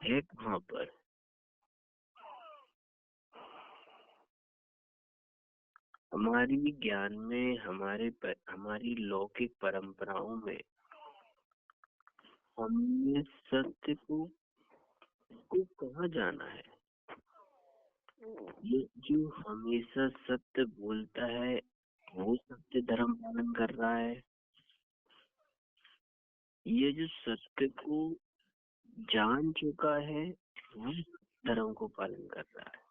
है कहाँ पर? हमारी ज्ञान में, हमारी लौकिक परंपराओं में हमने सत्य को कहाँ जाना है? ये जो हमेशा सत्य बोलता है वो सत्य धर्म पालन कर रहा है? ये जो सत्य को जान चुका है वो धर्म को पालन कर रहा है?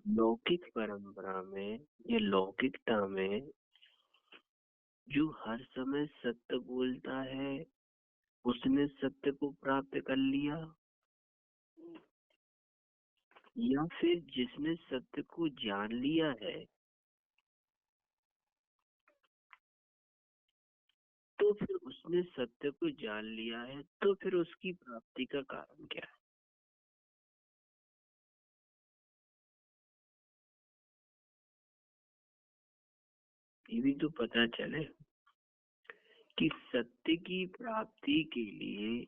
लौकिक परंपरा में या लौकिकता में जो हर समय सत्य बोलता है उसने सत्य को प्राप्त कर लिया, या फिर जिसने सत्य को जान लिया है तो फिर उसने सत्य को जान लिया है तो फिर उसकी प्राप्ति का कारण क्या है? ये भी तो पता चले कि सत्य की प्राप्ति के लिए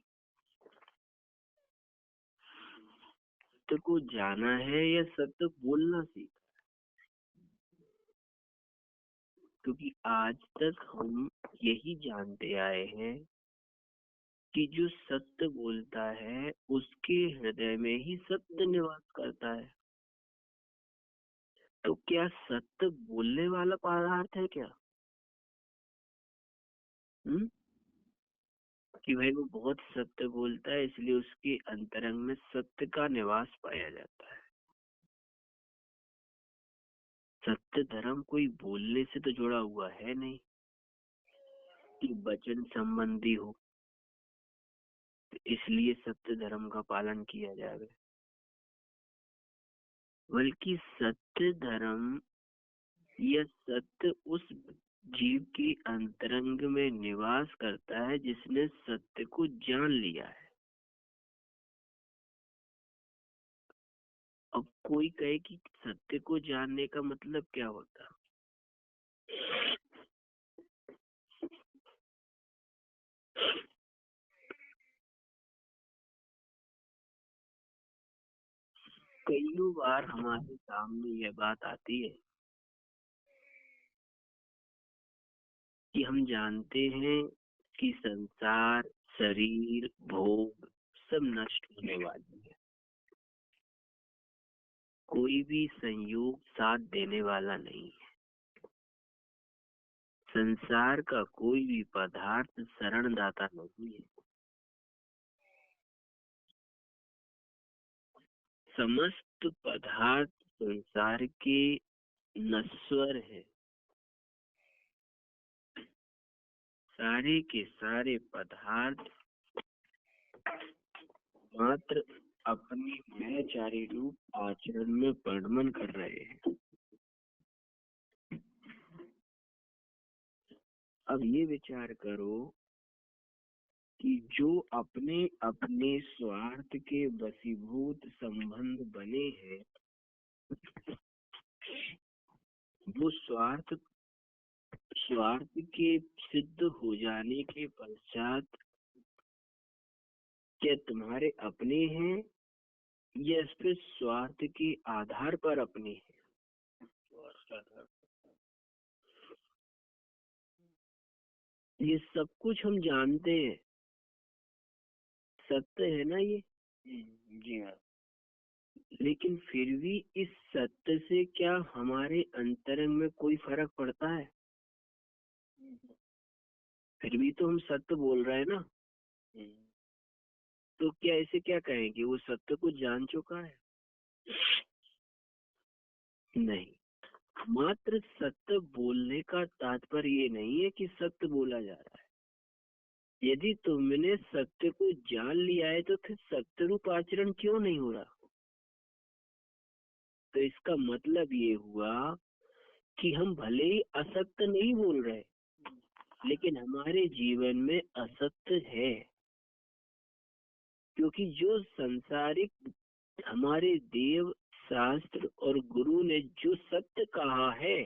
सत्य को जाना है या सत्य बोलना सीखा। क्योंकि आज तक हम यही जानते आए हैं कि जो सत्य बोलता है उसके हृदय में ही सत्य निवास करता है। तो क्या सत्य बोलने वाला पदार्थ है क्या? हम्म? कि भाई वो बहुत सत्य बोलता है इसलिए उसके अंतरंग में सत्य का निवास पाया जाता है। सत्य धर्म कोई बोलने से तो जुड़ा हुआ है नहीं कि वचन संबंधी हो, तो इसलिए सत्य धर्म का पालन किया जाए। बल्कि सत्य धर्म या सत्य उस जीव के अंतरंग में निवास करता है जिसने सत्य को जान लिया है। अब कोई कहे कि सत्य को जानने का मतलब क्या होता? कई बार हमारे सामने यह बात आती है कि हम जानते हैं कि संसार, शरीर, भोग सब नष्ट होने वाली है। कोई भी संयोग साथ देने वाला नहीं है। संसार का कोई भी पदार्थ शरणदाता नहीं है। समस्त पदार्थ संसार के नश्वर है। सारे के सारे पदार्थ मात्र अपने मैचारी रूप आचरण में वर्णन कर रहे हैं। अब ये विचार करो कि जो अपने अपने स्वार्थ के वशीभूत संबंध बने हैं वो स्वार्थ के सिद्ध हो जाने के पश्चात क्या तुम्हारे अपने हैं या फिर स्वार्थ के आधार पर अपने हैं? ये सब कुछ हम जानते हैं, सत्य है ना ये? जी हाँ। लेकिन फिर भी इस सत्य से क्या हमारे अंतरंग में कोई फर्क पड़ता है? फिर भी तो हम सत्य बोल रहे हैं ना। तो क्या इसे क्या कहेंगे, वो सत्य को जान चुका है? नहीं। मात्र सत्य बोलने का तात्पर्य ये नहीं है कि सत्य बोला जा रहा है। यदि तुमने सत्य को जान लिया है तो फिर सत्य रूप आचरण क्यों नहीं हो रहा? तो इसका मतलब ये हुआ कि हम भले ही असत्य नहीं बोल रहे लेकिन हमारे जीवन में असत्य है। क्योंकि जो संसारिक हमारे देव, शास्त्र और गुरु ने जो सत्य कहा है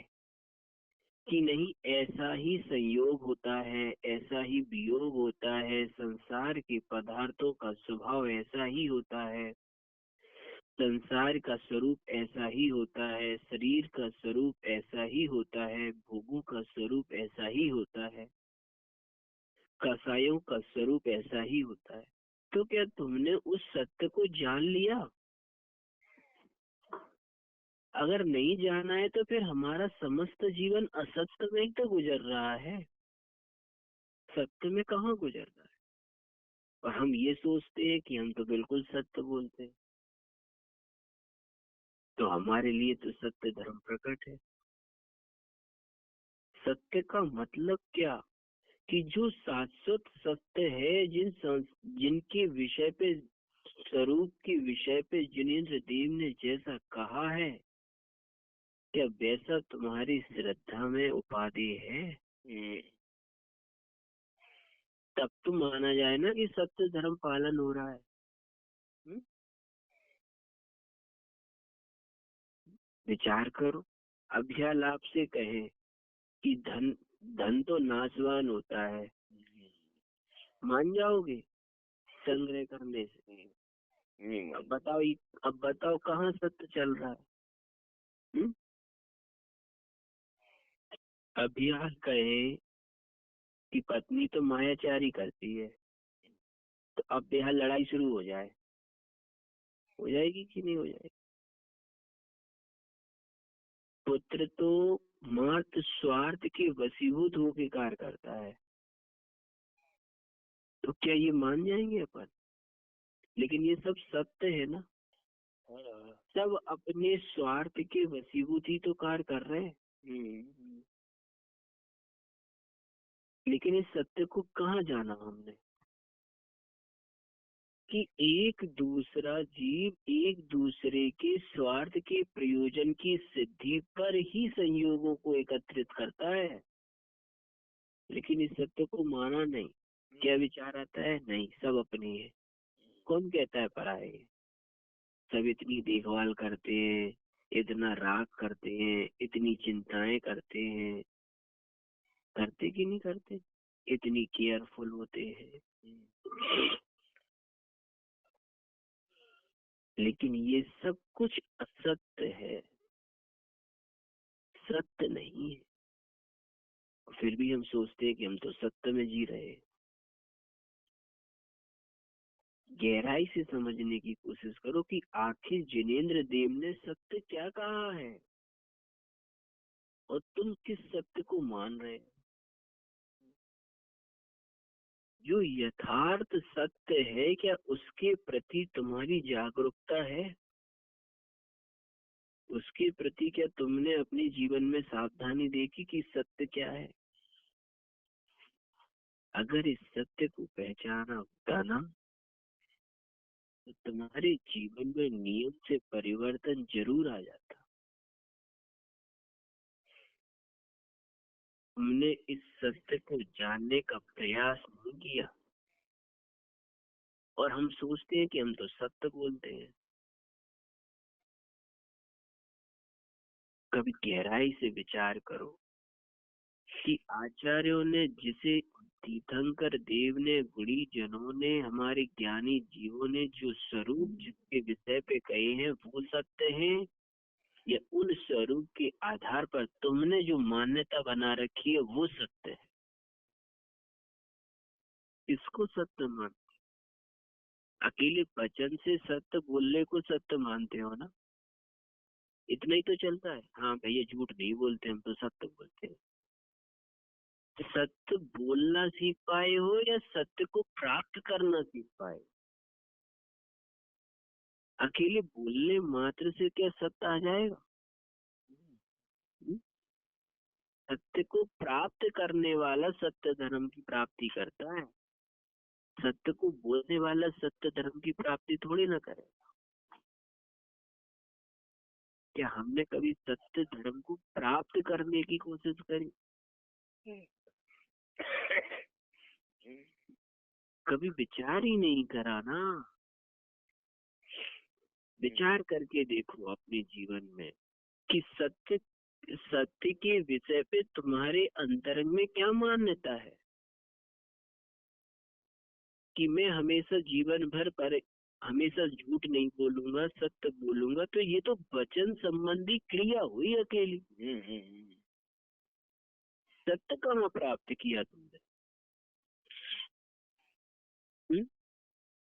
कि नहीं ऐसा ही संयोग होता है, ऐसा ही वियोग होता है, संसार के पदार्थों का स्वभाव ऐसा ही होता है, संसार का स्वरूप ऐसा ही होता है, शरीर का स्वरूप ऐसा ही होता है, भोगों का स्वरूप ऐसा ही होता है, कसायों का स्वरूप ऐसा ही होता है। तो क्या तुमने उस सत्य को जान लिया? अगर नहीं जाना है तो फिर हमारा समस्त जीवन असत्य में ही तो गुजर रहा है, सत्य में कहाँ गुजर रहा है। और हम ये सोचते हैं कि हम तो बिल्कुल सत्य बोलते हैं, तो हमारे लिए तो सत्य धर्म प्रकट है। सत्य का मतलब क्या? कि जो शाश्वत सत्य है, जिनके विषय पे, स्वरूप के विषय पे जिनेन्द्र देव ने जैसा कहा है, क्या वैसा तुम्हारी श्रद्धा में उपाधि है? तब तो माना जाए ना कि सत्य धर्म पालन हो रहा है। विचार करो। अभ्यालाप से कहे कि धन धन तो नाशवान होता है, मान जाओगे संग्रह करने से? अब बताओ कहाँ सत्य चल रहा है? हुँ? अभ्यास कहे कि पत्नी तो मायाचारी करती है, तो अब यहाँ लड़ाई शुरू हो जाए, हो जाएगी कि नहीं हो जाएगी? पुत्र तो मार्त स्वार्थ के वशीभूत होकर कार्य करता है, तो क्या ये मान जाएंगे अपन? लेकिन ये सब सत्य है ना, सब अपने स्वार्थ के वशीभूत ही तो कार्य कर रहे हैं। लेकिन इस सत्य को कहाँ जाना हमने, कि एक दूसरा जीव एक दूसरे के स्वार्थ के प्रयोजन की सिद्धि पर ही संयोगों को एकत्रित करता है, लेकिन इस सत्य को माना नहीं। क्या विचार आता है? नहीं, सब अपनी है। कौन कहता है पराये है? सब इतनी देखभाल करते हैं, इतना राग करते हैं, इतनी चिंताएं करते हैं, करते कि नहीं करते? इतनी केयरफुल होते हैं, लेकिन ये सब कुछ असत्य है, सत्य नहीं है। फिर भी हम सोचते हैं कि हम तो सत्य में जी रहे हैं। गहराई से समझने की कोशिश करो कि आखिर जिनेन्द्र देव ने सत्य क्या कहा है, और तुम किस सत्य को मान रहे हो। जो यथार्थ सत्य है, क्या उसके प्रति तुम्हारी जागरूकता है? उसके प्रति क्या तुमने अपने जीवन में सावधानी देखी कि सत्य क्या है? अगर इस सत्य को पहचाना होता ना, तो तुम्हारे जीवन में नियम से परिवर्तन जरूर आ जाता। तुमने इस सत्य को जानने का प्रयास नहीं किया, और हम सोचते हैं कि हम तो सत्य बोलते हैं। कभी गहराई से विचार करो कि आचार्यों ने, जिसे तीर्थंकर देव ने, गुणी जनों ने, हमारे ज्ञानी जीवों ने जो स्वरूप जिसके विषय पे कहे हैं वो सत्य है, या उन स्वरूप के आधार पर तुमने जो मान्यता बना रखी है वो सत्य है? इसको सत्य मान, अकेले वचन से सत्य बोलने को सत्य मानते हो ना? इतना ही तो चलता है, हाँ भैया झूठ नहीं बोलते, हम तो सत्य बोलते हैं। तो सत्य बोलना सीख पाए हो या सत्य को प्राप्त करना सीख पाए? अकेले बोलने मात्र से क्या सत्य आ जाएगा? हम्म? सत्य को प्राप्त करने वाला सत्य धर्म की प्राप्ति करता है, सत्य को बोलने वाला सत्य धर्म की प्राप्ति थोड़ी ना करे। क्या हमने कभी सत्य धर्म को प्राप्त करने की कोशिश करी? कभी विचार ही नहीं करा ना। विचार करके देखो अपने जीवन में कि सत्य सत्य के विषय पे तुम्हारे अंतरंग में क्या मान्यता है कि मैं हमेशा जीवन भर पर हमेशा झूठ नहीं बोलूंगा, सत्य बोलूंगा, तो ये तो वचन संबंधी क्रिया हुई अकेली। सत्य कहाँ प्राप्त किया तुमने?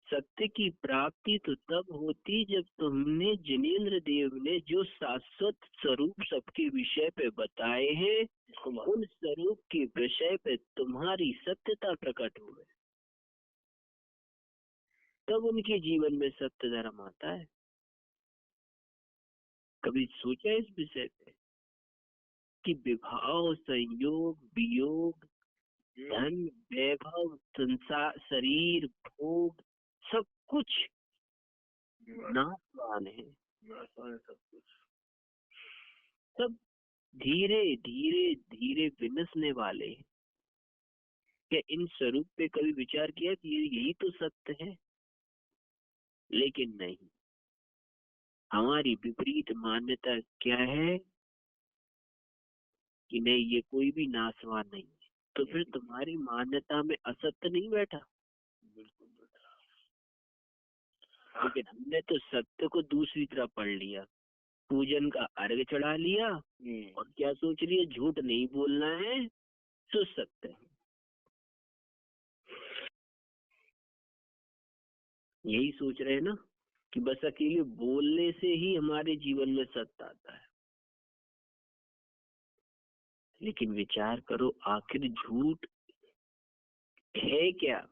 सत्य की प्राप्ति तो तब होती जब तुमने जिनेन्द्र देव ने जो शाश्वत स्वरूप सबके विषय पे बताए हैं, उन स्वरूप के विषय पे तुम्हारी सत्यता प्रकट हो गई, तब उनके जीवन में सत्य धर्म आता है। कभी सोचा इस विषय पे कि विभाव, संयोग, वियोग, धन, वैभव, संसार, शरीर, भोग, सब कुछ नाशवान है, सब कुछ, सब धीरे धीरे धीरे विनसने वाले हैं। क्या इन स्वरूप पे कभी विचार किया कि यही तो सत्य है? लेकिन नहीं, हमारी विपरीत मान्यता क्या है कि नहीं, ये कोई भी नाशवान नहीं है। तो फिर तुम्हारी मान्यता में असत्य नहीं बैठा? बिल्कुल बैठा। लेकिन हमने तो सत्य को दूसरी तरफ पढ़ लिया, पूजन का अर्घ चढ़ा लिया और क्या सोच रही है, झूठ नहीं बोलना है तो सत्य है। यही सोच रहे हैं ना कि बस अकेले बोलने से ही हमारे जीवन में सत्य आता है। लेकिन विचार करो, आखिर झूठ है क्या?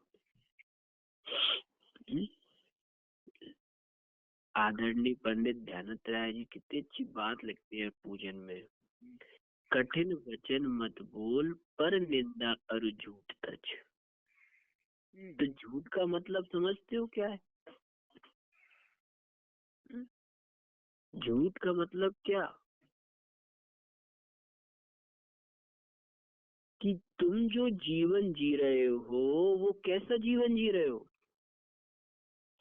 आदरणीय पंडित ध्यानत राय जी कितनी अच्छी बात लिखती है पूजन में, कठिन वचन मत बोल पर निंदा और झूठ तज। तो झूठ का मतलब समझते हो क्या है? झूठ का मतलब क्या कि तुम जो जीवन जी रहे हो वो कैसा जीवन जी रहे हो?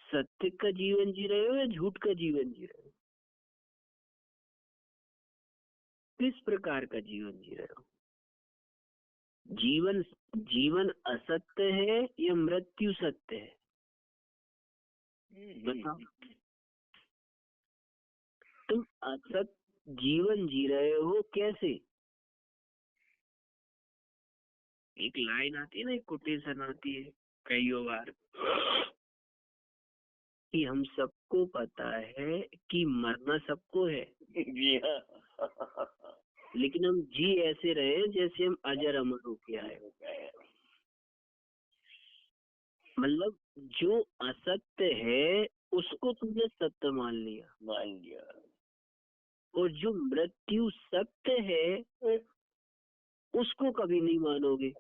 सत्य का जीवन जी रहे हो या झूठ का जीवन जी रहे हो? किस प्रकार का जीवन जी रहे हो? जीवन जीवन असत्य है या मृत्यु सत्य है? बताओ। तुम असत जीवन जी रहे हो कैसे? एक लाइन आती है ना, एक कोटेशन आती है कई बार कि हम सबको पता है कि मरना सबको है जी हाँ। लेकिन हम जी ऐसे रहे जैसे हम अजर अमर होके आए। मतलब जो असत्य है उसको तुमने सत्य मान लिया और जो मृत्यु सत्य है उसको कभी नहीं मानोगे,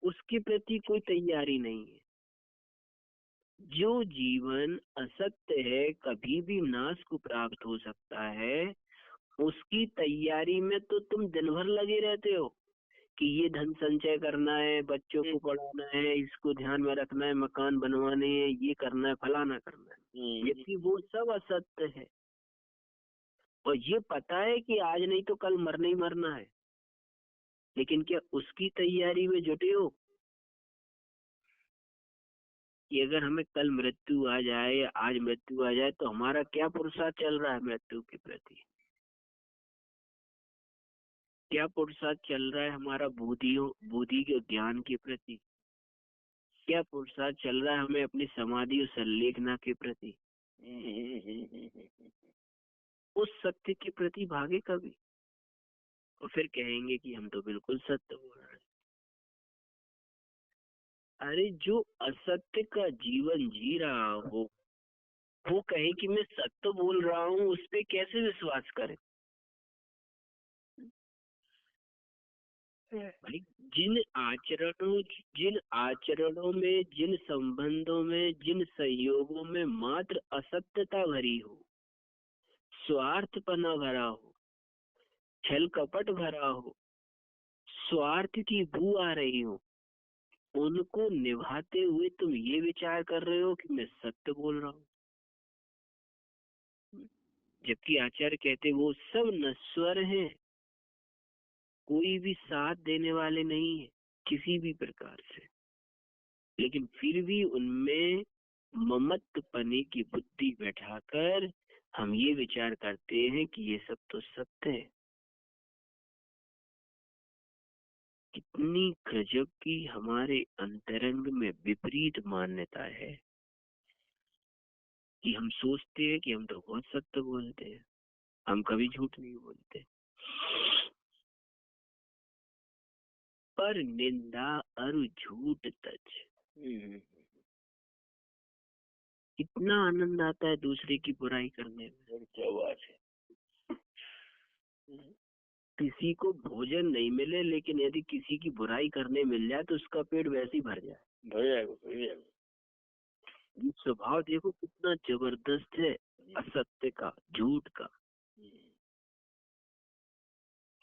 उसके प्रति कोई तैयारी नहीं है। जो जीवन असत्य है कभी भी नाश को प्राप्त हो सकता है, उसकी तैयारी में तो तुम दिन भर लगे रहते हो कि ये धन संचय करना है, बच्चों को पढ़ाना है, इसको ध्यान में रखना है, मकान बनवाने हैं, ये करना है, फलाना करना है, जबकि वो सब असत्य है। और ये पता है कि आज नहीं तो कल मरना ही मरना है, लेकिन क्या उसकी तैयारी में जुटे हो कि अगर हमें कल मृत्यु आ जाए या आज मृत्यु आ जाए तो हमारा क्या पुरुषार्थ चल रहा है मृत्यु के प्रति? क्या पुरुषार्थ चल रहा है हमारा बुद्धि के ज्ञान के प्रति? क्या पुरुषार्थ चल रहा है हमें अपनी समाधि और संलेखना के प्रति? उस सत्य के प्रति भागे कभी? और फिर कहेंगे कि हम तो बिल्कुल सत्य बोल रहे हैं। अरे जो असत्य का जीवन जी रहा हो वो कहे कि मैं सत्य बोल रहा हूँ, उस पे कैसे विश्वास करें? भाई जिन आचरणों में, जिन संबंधों में, जिन संयोगों में मात्र असत्यता भरी हो, स्वार्थपना भरा हो, छल कपट भरा हो, स्वार्थ की बू आ रही हो, उनको निभाते हुए तुम ये विचार कर रहे हो कि मैं सत्य बोल रहा हूँ। जबकि आचार्य कहते वो सब नश्वर हैं, कोई भी साथ देने वाले नहीं है किसी भी प्रकार से। लेकिन फिर भी उनमें ममत्वपने की बुद्धि बैठाकर हम ये विचार करते हैं कि ये सब तो सत्य है। कितनी गजब की हमारे अंतरंग में विपरीत मान्यता है कि हम सोचते हैं कि हम तो बहुत सत्य बोलते हैं, हम कभी झूठ नहीं बोलते। पर निंदा अरु झूठ तज। कितना आनंद आता है दूसरे की बुराई करने में। क्या बात है। किसी को भोजन नहीं मिले, लेकिन यदि किसी की बुराई करने मिल जाए तो उसका पेट वैसे ही भर जाए। भर जाएगा। स्वभाव देखो कितना जबरदस्त है असत्य का, झूठ का।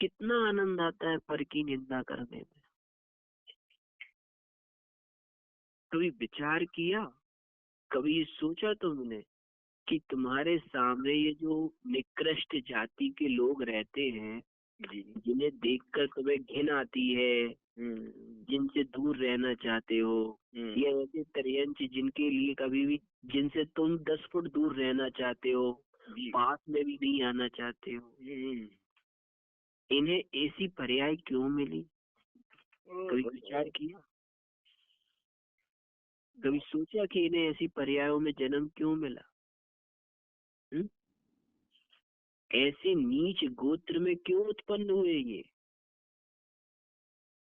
कितना आनंद आता है पर की निंदा करने में। कभी विचार किया, कभी ये सोचा तुमने कि तुम्हारे सामने ये जो निकृष्ट जाति के लोग रहते हैं, जिन्हें देखकर तुम्हें घिन आती है, जिनसे दूर रहना चाहते हो, ये ऐसे त्रयंच जिनके लिए कभी भी, जिनसे तुम 10 फुट दूर रहना चाहते हो, पास में भी नहीं आना चाहते हो, इन्हें ऐसी पर्याय क्यों मिली? कभी विचार किया? कभी सोचा कि इन्हें ऐसी पर्यायों में जन्म क्यों मिला? ऐसे नीच गोत्र में क्यों उत्पन्न हुए ये?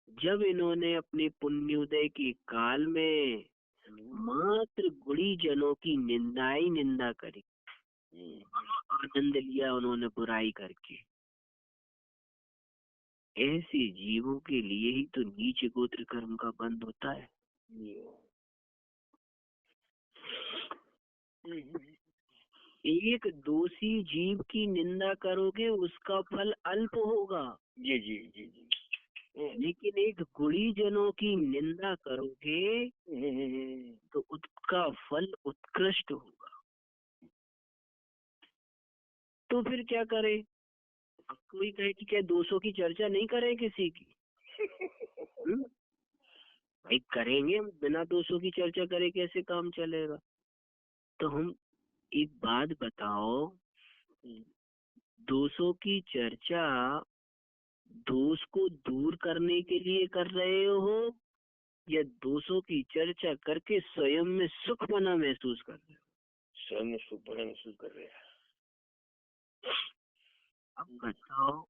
जब इन्होंने अपने पुण्योदय के काल में मात्र गुणी जनों की निंदाई निंदा करी, आनंद लिया उन्होंने बुराई करके। ऐसे जीवों के लिए ही तो नीच गोत्र कर्म का बंध होता है। एक दोषी जीव की निंदा करोगे उसका फल अल्प होगा। जी जी जी जी। लेकिन एक गुणी जनों की निंदा करोगे तो उसका फल उत्कृष्ट होगा। तो फिर क्या करें? अब कोई कहे कि क्या दोषों की चर्चा नहीं करें किसी की? भाई करेंगे, हम बिना दोषों की चर्चा करे कैसे काम चलेगा? तो हम एक बात बताओ, दोषों की चर्चा दोष को दूर करने के लिए कर रहे हो या दोषों की चर्चा करके स्वयं में सुख बना महसूस कर रहे हो? स्वयं में सुख बना महसूस कर रहे हैं। अब बताओ,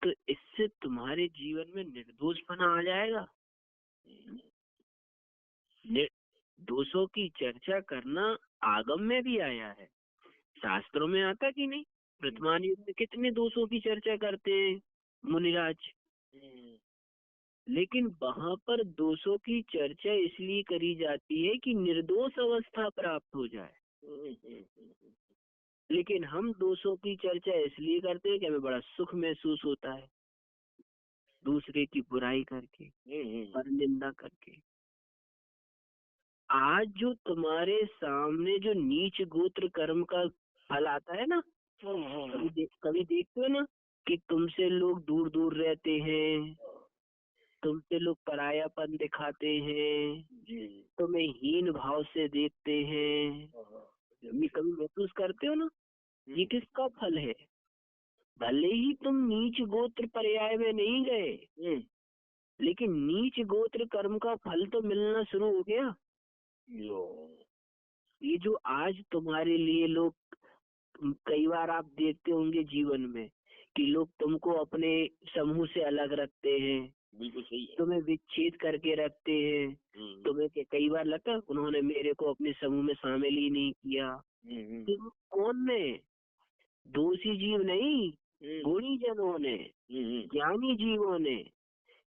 तो इससे तुम्हारे जीवन में निर्दोषपना आ जाएगा? दोषों की चर्चा करना आगम में भी आया है, शास्त्रों में आता कि नहीं? वर्तमान युग में कितने दोषों की चर्चा करते हैं मुनिराज, लेकिन वहां पर दोषों की चर्चा इसलिए करी जाती है कि निर्दोष अवस्था प्राप्त हो जाए। लेकिन हम दोषों की चर्चा इसलिए करते हैं कि हमें बड़ा सुख महसूस होता है दूसरे की बुराई करके, पर निंदा करके। आज जो तुम्हारे सामने जो नीच गोत्र कर्म का फल आता है ना, कभी देखते हो ना कि तुमसे लोग दूर दूर रहते हैं, तुमसे लोग परायापन दिखाते हैं, तुम्हें हीन भाव से देखते हैं, ये कभी महसूस करते हो ना? ये किसका फल है? भले ही तुम नीच गोत्र पर्याय में नहीं गए, लेकिन नीच गोत्र कर्म का फल तो मिलना शुरू हो गया। ये जो आज तुम्हारे लिए लोग, कई बार आप देखते होंगे जीवन में कि लोग तुमको अपने समूह से अलग रखते हैं, बिल्कुल सही है, तुम्हें विच्छेद करके रखते हैं। तुम्हें कई बार लगता है उन्होंने मेरे को अपने समूह में शामिल ही नहीं किया। तो कौन ने? दोषी जीव नहीं, गुणी जनों ने, ज्ञानी जीवों ने।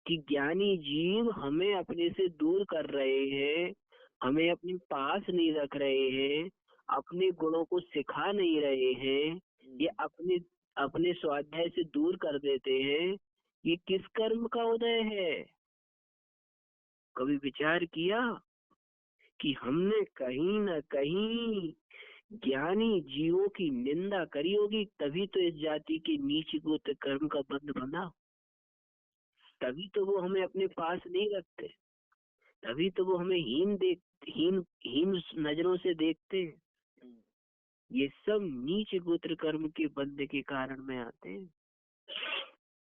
कि ज्ञानी जीव हमें अपने से दूर कर रहे हैं, हमें अपने पास नहीं रख रहे हैं, अपने गुणों को सिखा नहीं रहे हैं, ये अपने अपने स्वाध्याय से दूर कर देते हैं। ये किस कर्म का उदय है? कभी विचार किया कि हमने कहीं न कहीं ज्ञानी जीवों की निंदा करी होगी, तभी तो इस जाति के नीच गोत्र कर्म का बंध बंधा, तभी तो वो हमें अपने पास नहीं रखते, तभी तो वो हमें हीन हीन नजरों से देखते हैं। ये सब नीच गोत्र कर्म के बंध के कारण में आते हैं।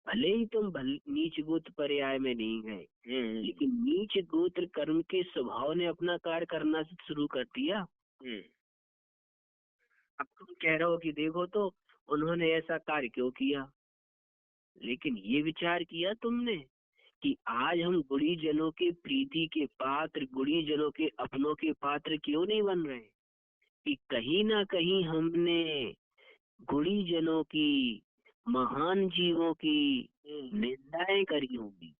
भले ही तुम नीच गोत्र पर्याय में नहीं गए, लेकिन नीच गोत्र कर्म के स्वभाव ने अपना कार्य करना शुरू कर दिया। अब तुम कह रहे हो कि देखो तो उन्होंने ऐसा कार्य क्यों किया, लेकिन ये विचार किया तुमने कि आज हम गुणीजनों के प्रीति के पात्र, गुणीजनों के अपनों के पात्र क्यों नहीं बन रहे? कि कहीं ना कहीं हमने गुणीजनों की, महान जीवों की निंदाएं करी होंगी,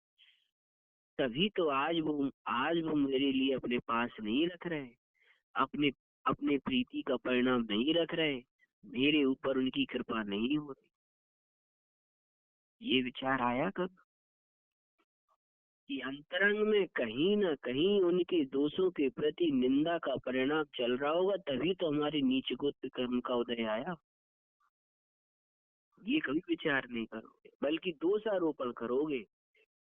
तभी तो आज वो मेरे लिए अपने पास नहीं रख रहे, अपने अपने प्रीति का परिणाम नहीं रख रहे, मेरे ऊपर उनकी कृपा नहीं हो रही। ये विचार आया कब कि अंतरंग में कहीं ना कहीं उनके दोषों के प्रति निंदा का परिणाम चल रहा होगा, तभी तो हमारे नीच गोत्र कर्म का उदय आया। ये कभी विचार नहीं करोगे, बल्कि दोषारोपण करोगे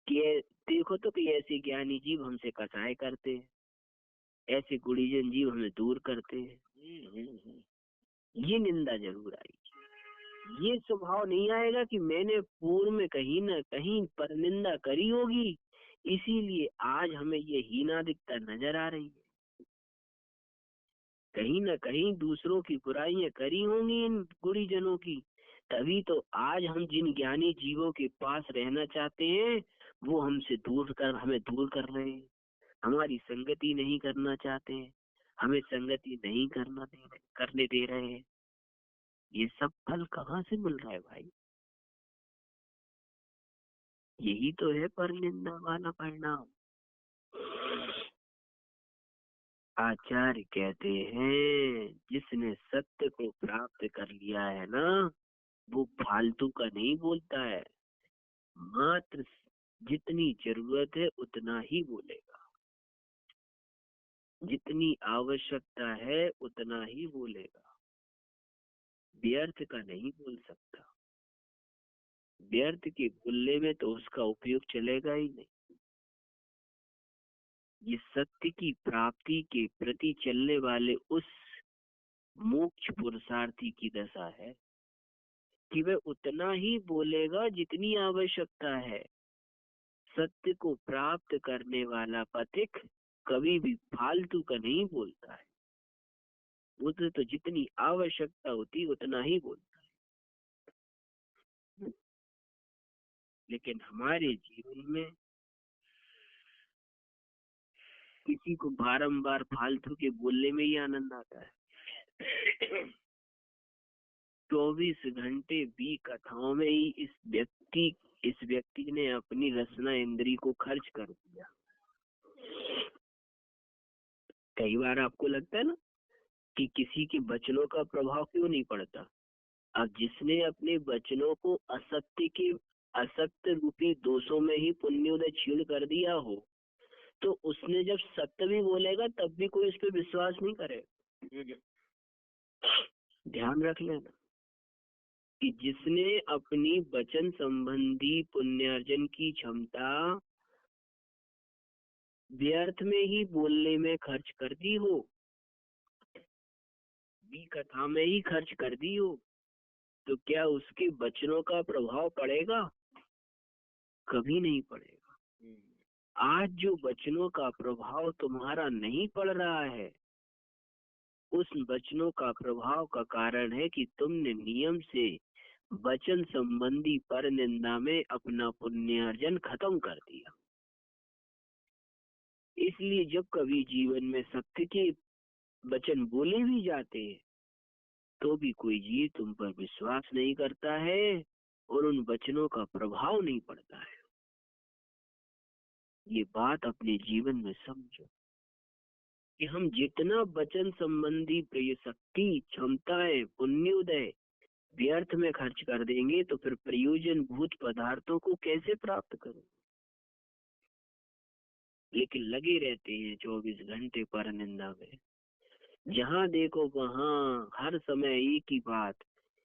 कि देखो तो कि ऐसे ज्ञानी जीव हमसे कसाय करते हैं, ऐसे गुणीजन जीव हमें दूर करते हैं। ये निंदा जरूर आई। ये स्वभाव नहीं आएगा कि मैंने पूर्व में कहीं ना कहीं पर निंदा करी होगी, इसीलिए आज हमें ये हीनादिकता नजर आ रही है। कहीं ना कहीं दूसरों की बुराइयां करी होंगी इन गुणीजनों की, तभी तो आज हम जिन ज्ञानी जीवों के पास रहना चाहते हैं वो हमें दूर कर रहे हैं, हमारी संगति नहीं करना चाहते हैं, हमें संगति नहीं करने दे रहे हैं। ये सब फल कहाँ से मिल रहा है भाई? यही तो है पर निंदा वाला परिणाम। आचार्य कहते हैं जिसने सत्य को प्राप्त कर लिया है ना, वो फालतू का नहीं बोलता है, मात्र जितनी जरूरत है उतना ही बोलेगा, जितनी आवश्यकता है उतना ही बोलेगा, व्यर्थ का नहीं बोल सकता। व्यर्थ के बोलने में तो उसका उपयोग चलेगा ही नहीं। ये सत्य की प्राप्ति के प्रति चलने वाले उस मोक्ष पुरुषार्थी की दशा है कि वह उतना ही बोलेगा जितनी आवश्यकता है। सत्य को प्राप्त करने वाला पथिक कभी भी फालतू का नहीं बोलता है, उसे तो जितनी आवश्यकता होती उतना ही बोलता है। लेकिन हमारे जीवन में किसी को बारंबार फालतू के बोलने में ही आनंद आता है। 24 घंटे भी कथाओं में ही इस व्यक्ति ने अपनी रसना इंद्री को खर्च कर दिया। कई बार आपको लगता है ना कि किसी के वचनों का प्रभाव क्यों नहीं पड़ता। अब जिसने अपने वचनों को असत्य रूपी दोषों में ही पुण्योदय क्षीण कर दिया हो, तो उसने जब सत्य भी बोलेगा तब भी कोई इस पे विश्वास नहीं करेगा। ध्यान रख लेना कि जिसने अपनी वचन संबंधी पुण्यार्जन की क्षमता व्यर्थ में ही बोलने में खर्च कर दी हो, भी कथा में ही खर्च कर दी हो, तो क्या उसके वचनों का प्रभाव पड़ेगा? कभी नहीं पड़ेगा। आज जो वचनों का प्रभाव तुम्हारा नहीं पड़ रहा है, उस वचनों का प्रभाव का कारण है कि तुमने नियम से वचन संबंधी पर निंदा में अपना पुण्यार्जन खत्म कर दिया। इसलिए जब कभी जीवन में सत्य के वचन बोले भी जाते हैं, तो भी कोई जीव तुम पर विश्वास नहीं करता है और उन वचनों का प्रभाव नहीं पड़ता है। ये बात अपने जीवन में समझो कि हम जितना वचन संबंधी प्रिय शक्ति, क्षमताएं, पुण्योदय व्यर्थ में खर्च कर देंगे, तो फिर प्रयोजन भूत पदार्थों को कैसे प्राप्त करें? लेकिन लगे रहते हैं 24 घंटे पर निंदा में। जहाँ देखो वहाँ हर समय एक ही बात,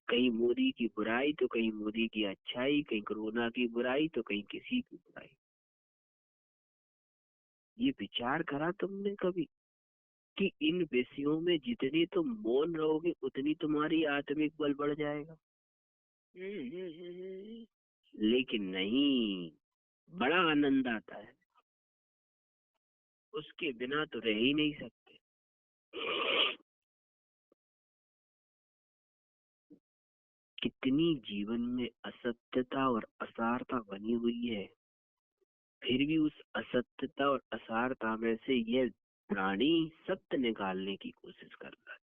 कहीं मोदी की बुराई तो कहीं मोदी की अच्छाई, कहीं कोरोना की बुराई तो कहीं किसी की बुराई। ये विचार करा तुमने कभी कि इन विषयों में जितनी तुम मौन रहोगे उतनी तुम्हारी आत्मिक बल बढ़ जाएगा? लेकिन नहीं, बड़ा आनंद आता है, उसके बिना तो रह ही नहीं सकते। कितनी जीवन में असत्यता और असारता बनी हुई है, फिर भी उस असत्यता और असारता में से यह प्राणी सत्य निकालने की कोशिश कर रहा है।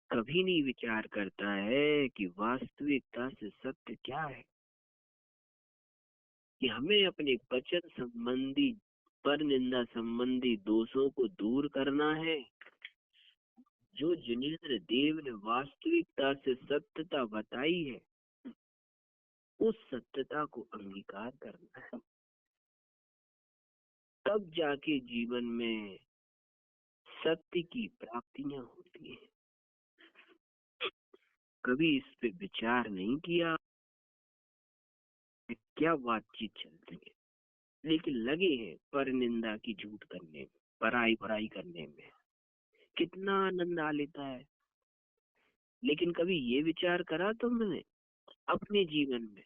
कभी नहीं विचार करता है कि वास्तविकता से सत्य क्या है, कि हमें अपने वचन संबंधी, पर निंदा संबंधी दोषों को दूर करना है। जो जिनेन्द्र देव ने वास्तविकता से सत्यता बताई है, उस सत्यता को अंगीकार करना है, तब जाके जीवन में सत्य की प्राप्तियां होती हैं। कभी इस पे विचार नहीं किया, क्या बातचीत चलती है, लेकिन लगे हैं पर निंदा की झूठ करने में, पराई बुराई करने में, कितना आनंद आ लेता है। लेकिन कभी ये विचार करा तुमने अपने जीवन में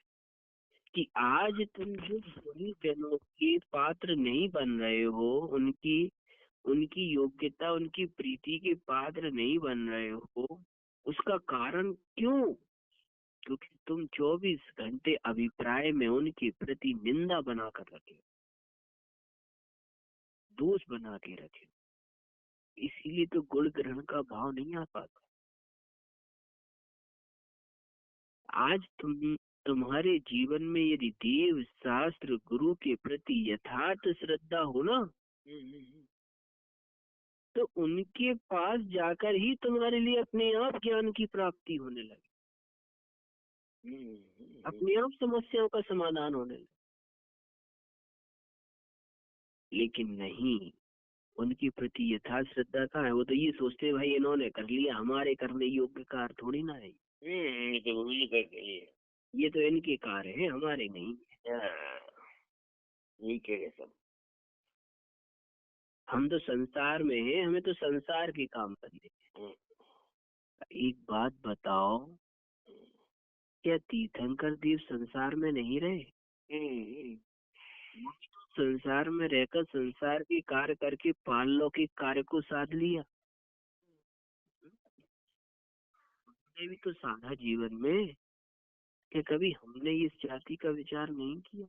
कि आज तुम जो बुरी जनों के पात्र नहीं बन रहे हो, उनकी उनकी योग्यता, उनकी प्रीति के पात्र नहीं बन रहे हो, उसका कारण क्यों? क्योंकि तुम 24 घंटे अभिप्राय में उनके प्रति निंदा बना कर रखे, दोष बना के रखे, इसीलिए तो गुण ग्रहण का भाव नहीं आ पाता। आज तुम्हारे जीवन में यदि देव शास्त्र गुरु के प्रति यथार्थ श्रद्धा हो ना, तो उनके पास जाकर ही तुम्हारे लिए अपने आप ज्ञान की प्राप्ति होने लगे, अपने आप समस्याओं का समाधान होने लगे। लेकिन नहीं, उनके प्रति यथार्थ श्रद्धा कहाँ है? वो तो ये सोचते भाई इन्होंने कर लिया, हमारे करने योग्य कार्य थोड़ी ना है, ये तो उन्हीं करके लिए, ये तो इनके कार्य है, हमारे नहीं है। यही कह सब, हम तो संसार में हैं, हमें तो संसार के काम करने हैं। एक बात बताओ, क्या तीर्थंकर देव संसार में नहीं रहे? संसार में रहकर संसार के कार्य करके पारलौकिक कार्य को साध लिया। हमने भी तो साधा जीवन में, कि कभी हमने इस जाति का विचार नहीं किया?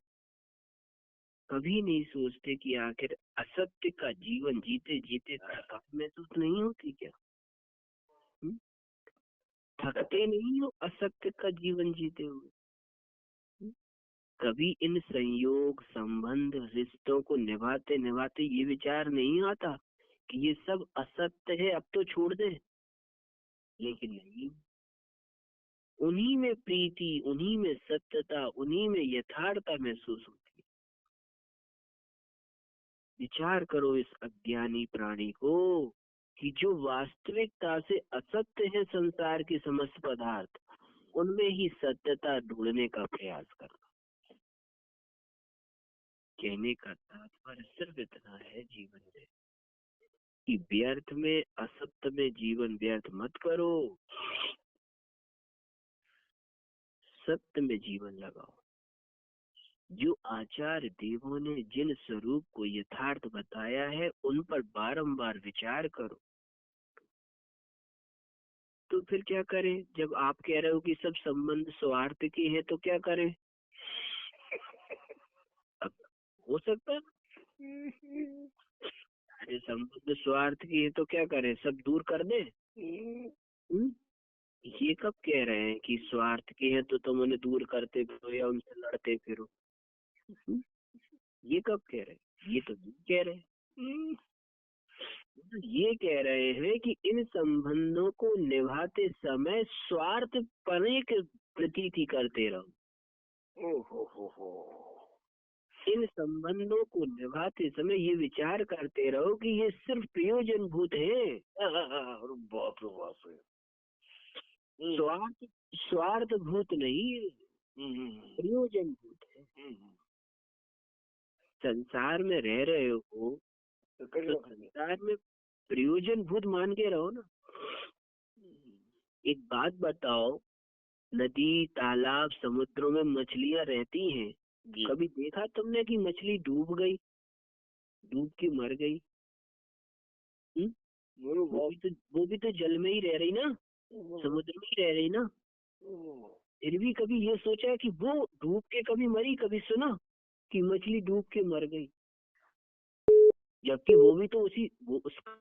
कभी नहीं सोचते कि आखिर असत्य का जीवन जीते जीते थकान महसूस नहीं होती क्या? हुँ? थकते नहीं हो असत्य का जीवन जीते हुए? हुँ? कभी इन संयोग, संबंध, रिश्तों को निभाते निभाते ये विचार नहीं आता कि ये सब असत्य है, अब तो छोड़ दे? लेकिन नहीं, उन्हीं में प्रीति, उन्हीं में सत्यता, उन्हीं में यथार्थता महसूस होती है। विचार करो इस अज्ञानी प्राणी को, कि जो वास्तविकता से असत्य है संसार के समस्त पदार्थ, उनमें ही सत्यता ढूंढने का प्रयास करना। कहने का तात्पर्य सिर्फ इतना है जीवन में, कि व्यर्थ में, असत्य में जीवन व्यर्थ मत करो, सत्य में जीवन लगाओ। जो आचार्य देवों ने जिन स्वरूप को यथार्थ बताया है, उन पर बारंबार विचार करो। तो फिर क्या करें? जब आप कह रहे हो कि सब संबंध स्वार्थ के हैं, तो क्या करें? अब हो सकता है अरे संबंध स्वार्थ की है तो क्या करें, सब दूर कर दें? हम्म? ये कब कह रहे हैं कि स्वार्थ के हैं तो तुम उन्हें दूर करते फिरो या उनसे लड़ते फिरो? हम्म? ये कब कह रहे हैं? ये तो नहीं कह रहे हैं। ये कह रहे हैं कि इन संबंधों को निभाते समय स्वार्थ पने की प्रतीति करते रहो। ओ हो। इन संबंधों को निभाते समय ये विचार करते रहो कि ये सिर्फ प्रयोजनभूत है। अरे बाप रे बाप रे। स्वार्थ स्वार्थ भूत नहीं है, प्रयोजनभूत है। संसार में रह रहे हो तो संसार में प्रयोजनभूत मान के रहो ना। एक बात बताओ, नदी तालाब समुद्रों में मछलियां रहती हैं, कभी देखा तुमने कि मछली डूब गई, डूब के मर गई? वो भी तो जल में ही रह रही ना, समुद्र में ही रह रही ना। फिर भी कभी ये सोचा कि वो डूब के कभी मरी? कभी सुना कि मछली डूब के मर गई? जबकि वो भी तो उसी वो उसका